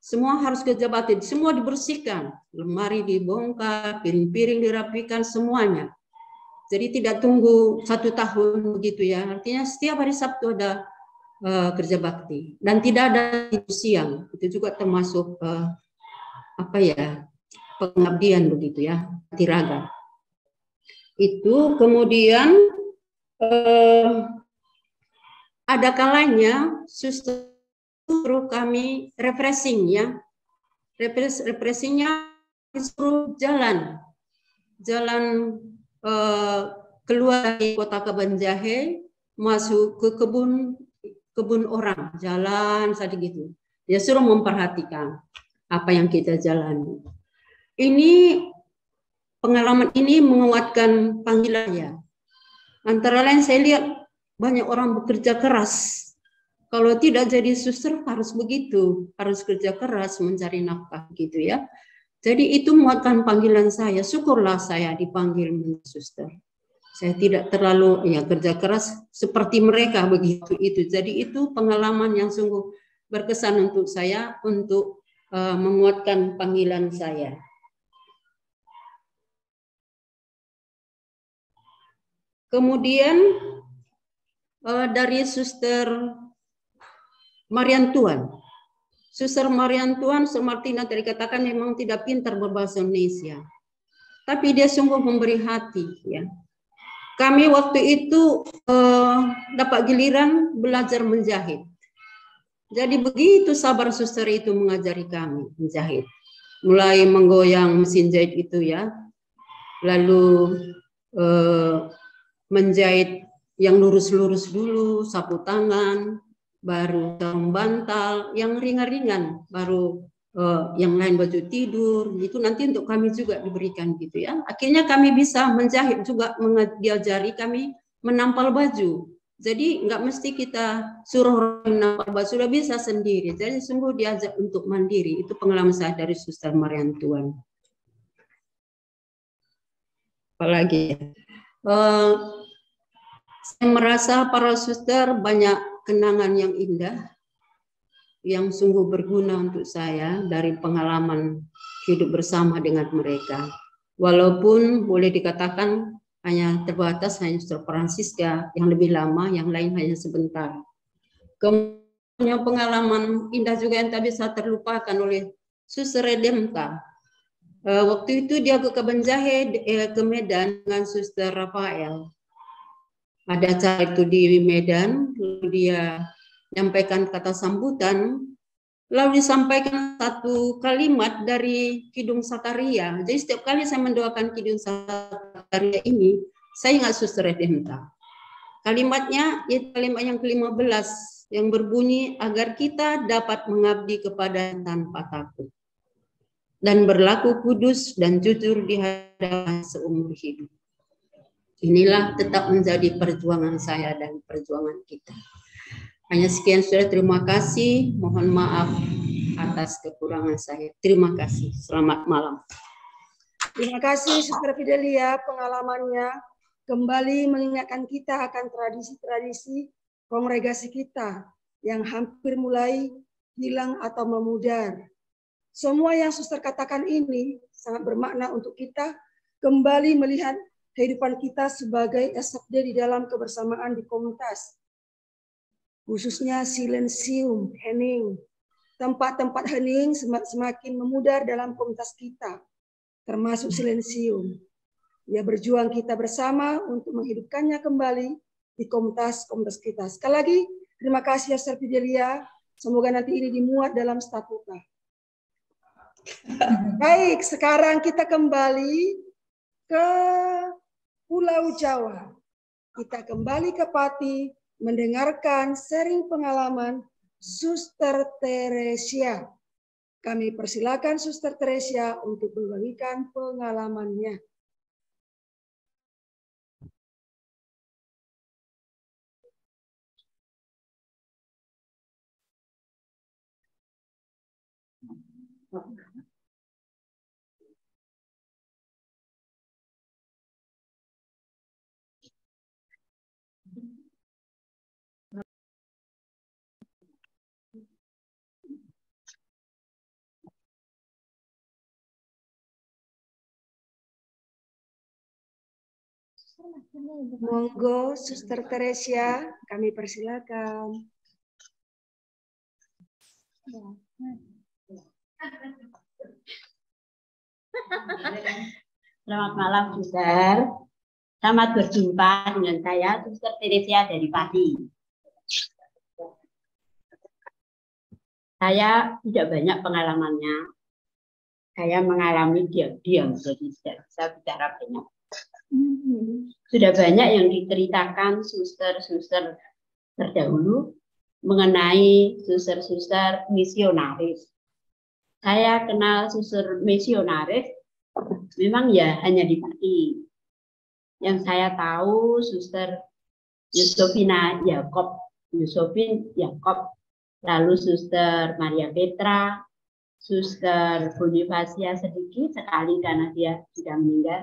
semua harus kerja bakti, semua dibersihkan, lemari dibongkar, piring-piring dirapikan semuanya. Jadi tidak tunggu 1 tahun begitu ya. Artinya setiap hari Sabtu ada kerja bakti dan tidak ada itu siang. Itu juga termasuk pengabdian begitu ya, tiraga. Itu kemudian ada kalanya suster suruh kami refreshing ya. Refreshingnya disuruh jalan keluar dari kota Kabanjahe masuk ke kebun orang, jalan saja gitu. Dia suruh memperhatikan apa yang kita jalani. Ini pengalaman ini menguatkan panggilannya. Antara lain saya lihat banyak orang bekerja keras. Kalau tidak jadi suster harus begitu, harus kerja keras mencari nafkah gitu ya. Jadi itu muatkan panggilan saya. Syukurlah saya dipanggil menjadi suster. Saya tidak terlalu ya kerja keras seperti mereka begitu itu. Jadi itu pengalaman yang sungguh berkesan untuk saya untuk menguatkan panggilan saya. Kemudian dari Suster Mariantuan. Suster Mariantuan, Suster Martina tadi katakan memang tidak pintar berbahasa Indonesia. Tapi dia sungguh memberi hati ya. Kami waktu itu dapat giliran belajar menjahit. Jadi begitu sabar suster itu mengajari kami menjahit. Mulai menggoyang mesin jahit itu ya. Lalu menjahit yang lurus-lurus dulu, sapu tangan, baru sarung bantal, yang ringan-ringan, baru yang lain baju tidur, itu nanti untuk kami juga diberikan gitu ya. Akhirnya kami bisa menjahit juga, diajari kami menampal baju. Jadi nggak mesti kita suruh orang menampal baju, sudah bisa sendiri. Jadi sungguh diajak untuk mandiri. Itu pengalaman saya dari Suster Mariantuan. Apalagi saya merasa para suster banyak kenangan yang indah, yang sungguh berguna untuk saya dari pengalaman hidup bersama dengan mereka. Walaupun boleh dikatakan hanya terbatas, hanya Suster Francisca yang lebih lama, yang lain hanya sebentar. Kemudian pengalaman indah juga yang tak bisa terlupakan oleh Suster Redemta. Waktu itu dia ke Kabanjahe, ke Medan dengan Suster Rafael. Ada acara itu di Medan, lalu dia menyampaikan kata sambutan, lalu disampaikan satu kalimat dari Kidung Sakaria. Jadi setiap kali saya mendoakan Kidung Sakaria ini, saya ingat Suster Redemta. Kalimatnya yaitu kalimat yang ke-15 yang berbunyi, agar kita dapat mengabdi kepada tanpa takut dan berlaku kudus dan jujur di hadapan seumur hidup. Inilah tetap menjadi perjuangan saya dan perjuangan kita. Hanya sekian sudah, terima kasih. Mohon maaf atas kekurangan saya. Terima kasih. Selamat malam. Terima kasih Suster Fidelia, pengalamannya kembali mengingatkan kita akan tradisi-tradisi kongregasi kita yang hampir mulai hilang atau memudar. Semua yang Suster katakan ini sangat bermakna untuk kita kembali melihat kehidupan kita sebagai SFD di dalam kebersamaan di komunitas. Khususnya silensium, hening. Tempat-tempat hening semakin memudar dalam komunitas kita, termasuk silensium. Ya, berjuang kita bersama untuk menghidupkannya kembali di komunitas-komunitas kita. Sekali lagi, terima kasih ya Suster Fidelia. Semoga nanti ini dimuat dalam statuta. Baik, sekarang kita kembali ke Pulau Jawa. Kita kembali ke Pati mendengarkan sharing pengalaman Suster Teresia. Kami persilakan Suster Teresia untuk membagikan pengalamannya. Monggo Suster Teresia, kami persilakan. Selamat malam, Suster. Selamat berjumpa dengan saya, Suster Teresia dari Pati. Saya tidak banyak pengalamannya. Saya mengalami diam-diam, jadi tidak bisa bicara banyak. Sudah banyak yang diceritakan suster-suster terdahulu mengenai suster-suster misionaris. Saya kenal suster misionaris memang ya hanya di Pati. Yang saya tahu Suster Yusufina Yakob Yusofin Yakob, lalu Suster Maria Petra, Suster Bonifasia sedikit sekali karena dia sudah meninggal,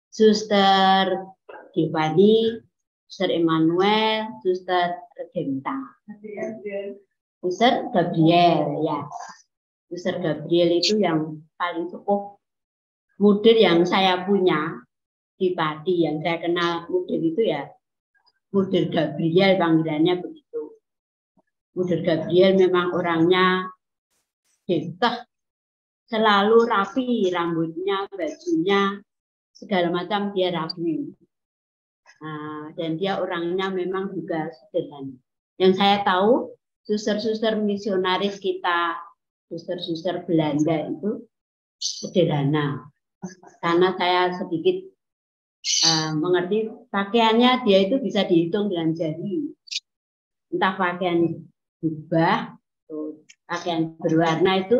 Suster Giovanni, Suster Emmanuel, Suster Regenta, Suster Gabriel, ya. Suster Gabriel itu yang paling sepuh mudir yang saya punya di Pati, yang saya kenal mudir itu ya Mudir Gabriel, panggilannya begitu. Mudir Gabriel memang orangnya dekah, selalu rapi, rambutnya, bajunya, segala macam dia rapi. Nah, dan dia orangnya memang juga sederhana. Yang saya tahu, suster-suster misionaris kita, suster-suster Belanda itu sederhana. Karena saya sedikit mengerti pakaiannya, dia itu bisa dihitung dengan jari. Entah pakaian jubah, pakaian berwarna itu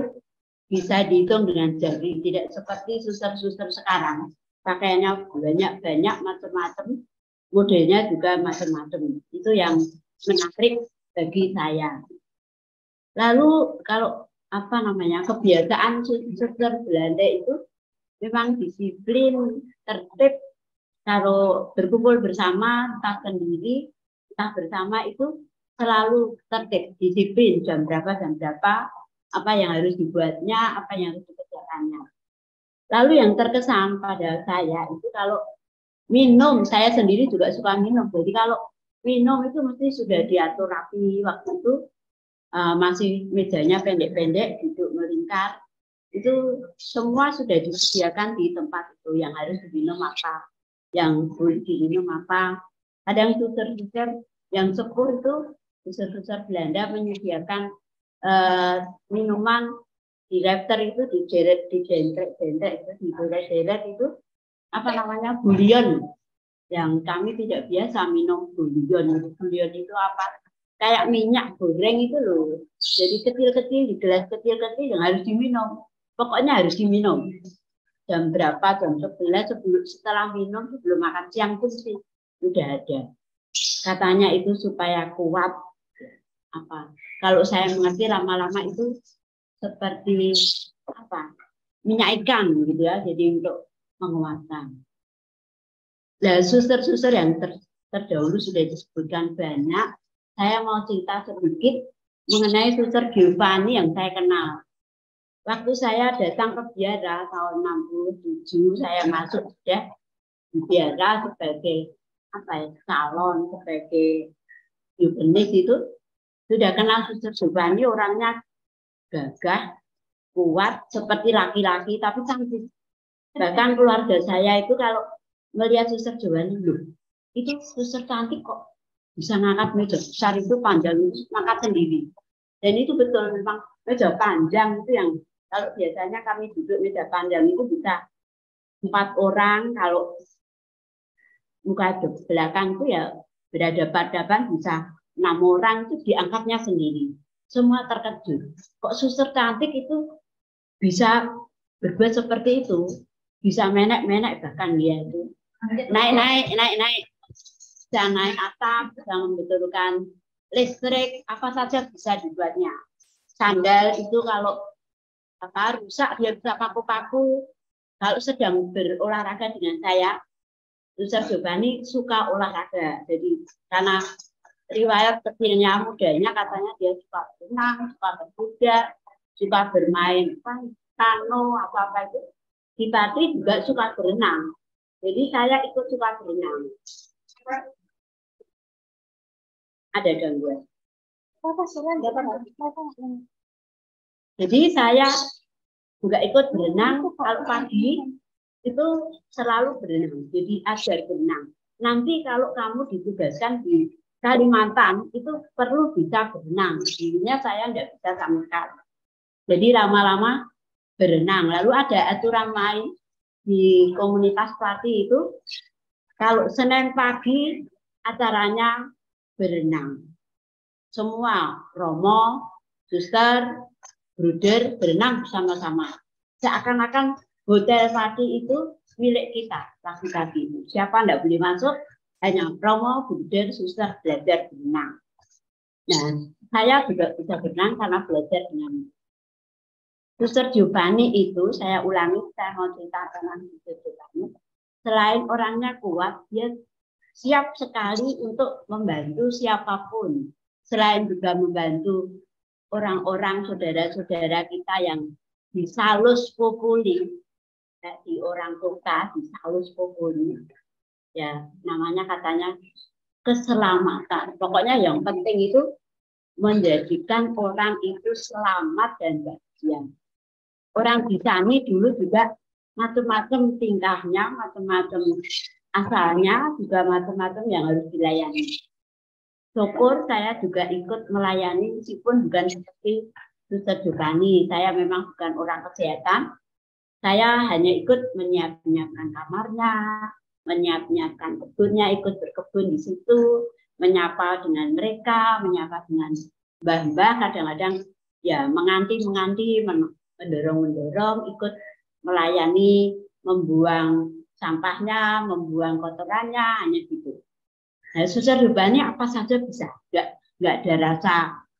bisa dihitung dengan jari. Tidak seperti suster-suster sekarang. Pakaiannya banyak macam-macam, modelnya juga macam-macam. Itu yang menarik bagi saya. Lalu kalau kebiasaan suster Belanda itu memang disiplin, tertib. Kalau berkumpul bersama, entah sendiri, entah bersama itu selalu tertib, disiplin jam berapa, apa yang harus dibuatnya, apa yang harus dikerjakannya. Lalu yang terkesan pada saya itu kalau minum, saya sendiri juga suka minum. Jadi kalau minum itu mesti sudah diatur rapi. Waktu itu masih mejanya pendek-pendek, duduk melingkar. Itu semua sudah disediakan di tempat itu, yang harus diminum apa, yang boleh diminum apa. Kadang suster-suster yang sepuh itu, suster-suster Belanda menyediakan minuman di rafter itu, dijendrek itu bulion. Yang kami tidak biasa minum bulion. Bulion itu apa? Kayak minyak goreng itu loh. Jadi kecil-kecil, di gelas kecil-kecil yang harus diminum. Pokoknya harus diminum. Jam berapa, jam 11, setelah minum, sebelum makan siang itu sih sudah ada. Katanya itu supaya kuat. Kalau saya mengerti lama-lama itu seperti minyak ikan gitu ya, jadi untuk menguatkan. Nah, suster-suster yang terdahulu sudah disebutkan banyak. Saya mau cerita sedikit mengenai Suster Giovanni yang saya kenal. Waktu saya datang ke biara tahun 67, saya masuk sudah di biara sebagai calon, sebagai yubenis itu sudah kenal Suster Giovanni, orangnya gagah, kuat, seperti laki-laki, tapi cantik. Bahkan keluarga saya itu kalau melihat Suster Giovanni, itu suster cantik kok, bisa ngangkat meja besar itu panjang itu ngangkat sendiri. Dan itu betul, memang meja panjang itu yang kalau biasanya kami duduk meja panjang itu bisa 4 orang, kalau muka belakang itu ya berhadapan-hadapan bisa 6 orang, itu diangkatnya sendiri. Semua terkejut. Kok suster cantik itu bisa berbuat seperti itu, bisa menek-menek, bahkan dia itu naik, bisa naik atap, bisa membetulkan listrik, apa saja bisa dibuatnya. Sandal itu kalau rusak dia bisa paku-paku. Kalau sedang berolahraga dengan saya, Suster Giovanni suka olahraga. Jadi karena riwayat kecilnya, mudanya katanya dia suka berenang, suka berkuda, suka bermain kano, apa-apa itu. Di Pati juga suka berenang. Jadi saya ikut suka berenang. Ada gangguan. Jadi saya juga ikut berenang. Kalau pagi itu selalu berenang. Jadi ajar berenang. Nanti kalau kamu ditugaskan di Kalimantan itu perlu bisa berenang. Dirinya saya tidak bisa sama sekali. Jadi lama-lama berenang. Lalu ada aturan main di komunitas Pati itu, kalau Senin pagi acaranya berenang. Semua romo, suster, bruder berenang bersama-sama. Seakan-akan hotel Pati itu milik kita laki-laki. Siapa tidak boleh masuk, hanya Romo, Bunda, suster belajar berenang. Nah, saya juga bisa berenang karena belajar dengan Suster Giovanni itu, saya ulangi, saya mau cerita tentang Suster Giovanni. Selain orangnya kuat, dia siap sekali untuk membantu siapapun. Selain juga membantu orang-orang, saudara-saudara kita yang di Salus Populi, di orang kota, di Salus Populi. Ya, namanya katanya keselamatan. Pokoknya yang penting itu menjadikan orang itu selamat dan bahagia. Orang di sana dulu juga macam-macam tingkahnya, macam-macam asalnya, juga macam-macam yang harus dilayani. Syukur saya juga ikut melayani, meskipun bukan seperti Suster Giovanni. Saya memang bukan orang kesehatan. Saya hanya ikut menyiapkan kamarnya, menyiapkan kebunnya, ikut berkebun di situ, menyapa dengan mereka, menyapa dengan mbah-mbah, kadang-kadang ya menganti, mendorong, ikut melayani, membuang sampahnya, membuang kotorannya, hanya gitu. Nah, Suster Giovanni apa saja bisa, nggak ada rasa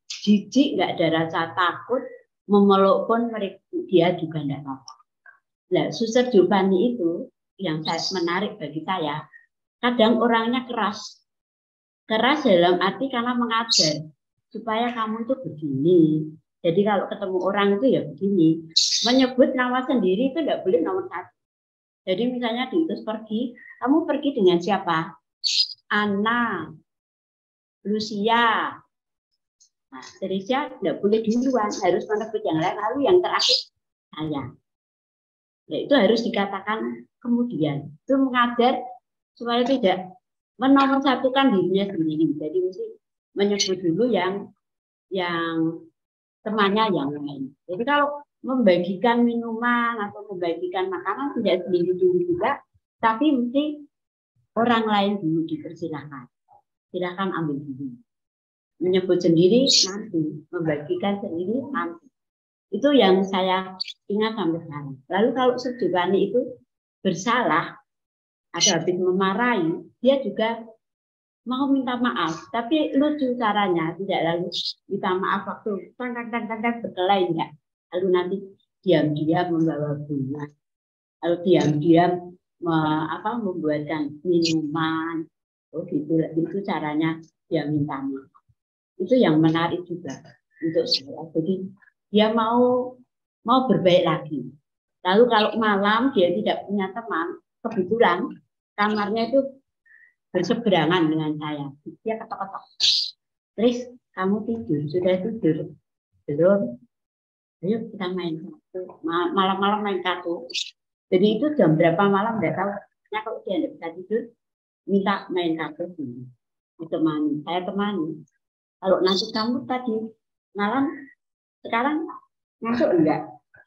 jijik, nggak ada rasa takut, memeluk pun dia juga nggak apa-apa. Nah, Suster Giovanni itu yang menarik bagi saya, kadang orangnya keras dalam arti karena mengajar supaya kamu itu begini. Jadi kalau ketemu orang itu ya begini, menyebut nama sendiri itu tidak boleh nomor satu. Jadi misalnya diutus pergi, kamu pergi dengan siapa? Anna, Lucia. Nah, Teresa tidak boleh duluan, harus menyebut yang lain, lalu yang terakhir saya. Ya, itu harus dikatakan kemudian. Itu mengajar supaya tidak menomorsatukan dirinya sendiri. Jadi mesti menyebut dulu yang temannya yang lain. Jadi kalau membagikan minuman atau membagikan makanan tidak sendiri dulu juga, tapi mesti orang lain dulu dipersilakan. Silakan ambil dulu. Menyebut sendiri nanti, membagikan sendiri nanti. Itu yang saya ingat sampai sekarang. Lalu kalau Suster Giovanni itu bersalah, ada habis memarahi, dia juga mau minta maaf, tapi lucu caranya, tidak lalu minta maaf waktu tang berkelahi enggak. Lalu nanti diam-diam membawa bunga, lalu diam-diam membuatkan minuman, gitu. Itu caranya dia minta maaf. Itu yang menarik juga untuk saya. Jadi dia mau berbaik lagi. Lalu kalau malam dia tidak punya teman, kebetulan kamarnya itu berseberangan dengan saya. Dia ketok-ketok. Terus kamu tidur, sudah tidur? Belum. Ayo kita main kartu. Malam-malam main kartu. Jadi itu jam berapa malam tidak tahu. Nah, kalau dia tidak bisa tidur, minta main kartu dulu. Ditemani, saya temani. Kalau nanti kamu tadi malam, sekarang ngantuk enggak?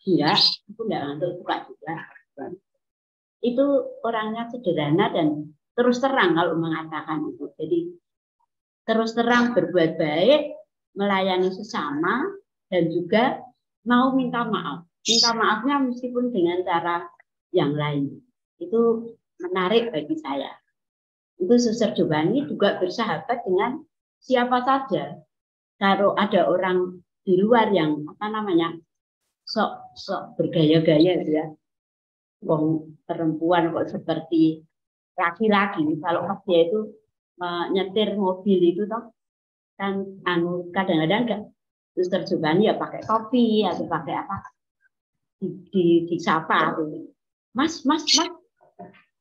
Enggak, aku enggak ngantuk, suka juga. Itu orangnya sederhana dan terus terang kalau mengatakan itu. Jadi terus terang berbuat baik, melayani sesama, dan juga mau minta maaf. Minta maafnya meskipun dengan cara yang lain. Itu menarik bagi saya. Itu Suster Giovanni juga bersahabat dengan siapa saja. Kalau ada orang di luar yang sok bergaya-gaya gitu ya. Wong perempuan kok seperti laki-laki, kalau dia itu nyetir mobil itu toh kan kadang-kadang enggak Suster Giovanni ya pakai topi atau pakai apa disapa tuh. Mas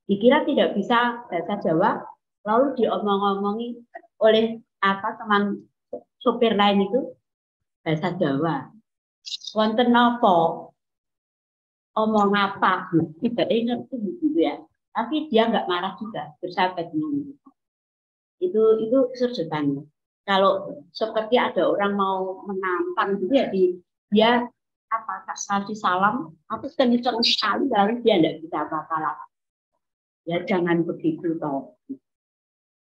dikira tidak bisa bahasa Jawa, lalu diomong-omongi oleh teman sopir lain itu bahasa Jawa. Wonten napa? Omong apa? Tidak ingat gitu ya. Tapi dia nggak marah juga, bersahabat dengan kita. Itu Suster Giovanni. Kalau seperti ada orang mau menampang gitu ya, dia kasih salam, aku kencang sekali, lalu dia tidak bisa apa-apa. Ya jangan begitu toh.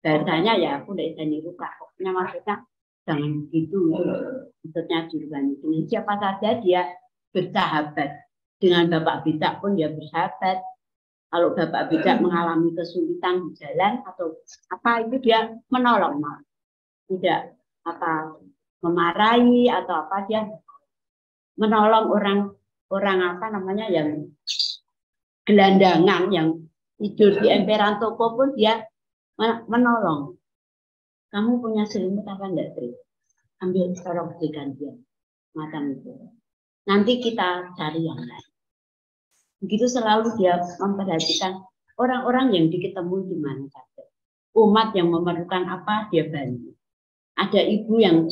Bahasanya ya aku tidak bisa niru Kak. Pokoknya maksudnya jangan begitu. Maksudnya Giovanni. Dengan siapa saja dia bersahabat. Dengan Bapak Bita pun dia bersahabat. Kalau Bapak Beda mengalami kesulitan di jalan atau apa, itu dia menolong, tidak apa memarahi atau apa, dia menolong orang apa namanya yang gelandangan, yang tidur di emperan toko pun dia menolong. Kamu punya selimut apa enggak, Tri? Ambil, tolong berikan dia. Macam itu. Nanti kita cari yang lain. Begitu selalu dia memperhatikan orang-orang yang diketemu di mana saja. Umat yang memerlukan apa, dia bantu. Ada ibu yang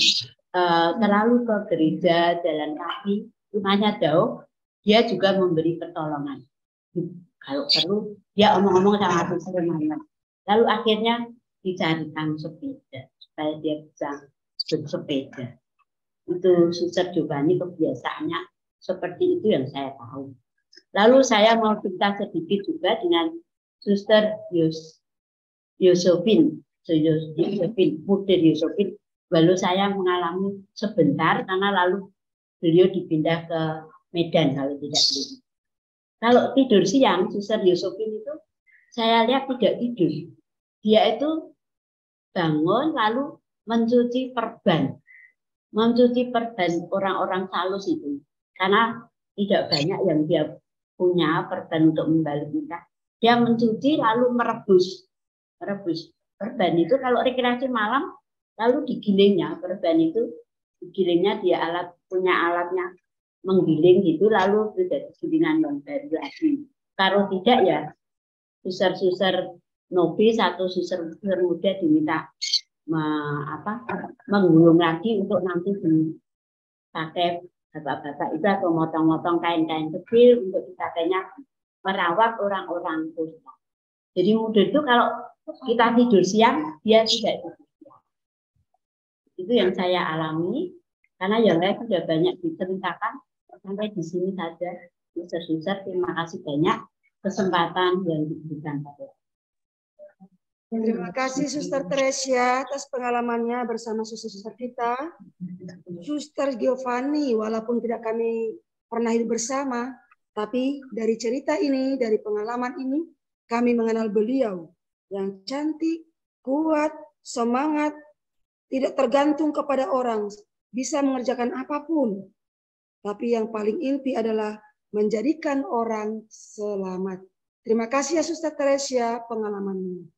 terlalu ke gereja, jalan kaki, rumahnya jauh, dia juga memberi pertolongan. Kalau perlu, dia omong-omong sama teman-teman. Lalu akhirnya dicarikan sepeda, supaya dia bisa bersepeda. Itu Suster Giovanni kebiasaannya seperti itu yang saya tahu. Lalu saya mau cerita sedikit juga dengan Suster Yosefin, Mudir Yosefin. Lalu saya mengalami sebentar karena lalu beliau dipindah ke Medan kalau tidak tidur. Kalau tidur siang, Suster Yosefin itu saya lihat tidak tidur. Dia itu bangun lalu mencuci perban orang-orang Salus itu. Karena tidak banyak yang dia punya perban untuk membalut nikah. Dia mencuci lalu merebus perban itu. Kalau rekreasi malam lalu digilingnya perban itu, digilingnya dia punya alatnya menggiling gitu, lalu menjadi gilingan yang baru lagi. Kalau tidak ya suster-suster novis atau suster muda diminta menggulung lagi untuk nanti dipakai bapak-bapak itu, atau motong-motong kain-kain kecil untuk dipakainya merawat orang-orang tua. Jadi muda itu kalau kita tidur siang, dia tidak tidur siang. Itu yang saya alami, karena yang lain sudah banyak diceritakan. Sampai di sini saja, suster-suster, terima kasih banyak kesempatan yang diberikan pada saya. Terima kasih Suster Teresia atas pengalamannya bersama suster-suster kita. Suster Giovanni, walaupun tidak kami pernah hidup bersama, tapi dari cerita ini, dari pengalaman ini, kami mengenal beliau yang cantik, kuat, semangat, tidak tergantung kepada orang, bisa mengerjakan apapun. Tapi yang paling inti adalah menjadikan orang selamat. Terima kasih ya Suster Teresia pengalamannya.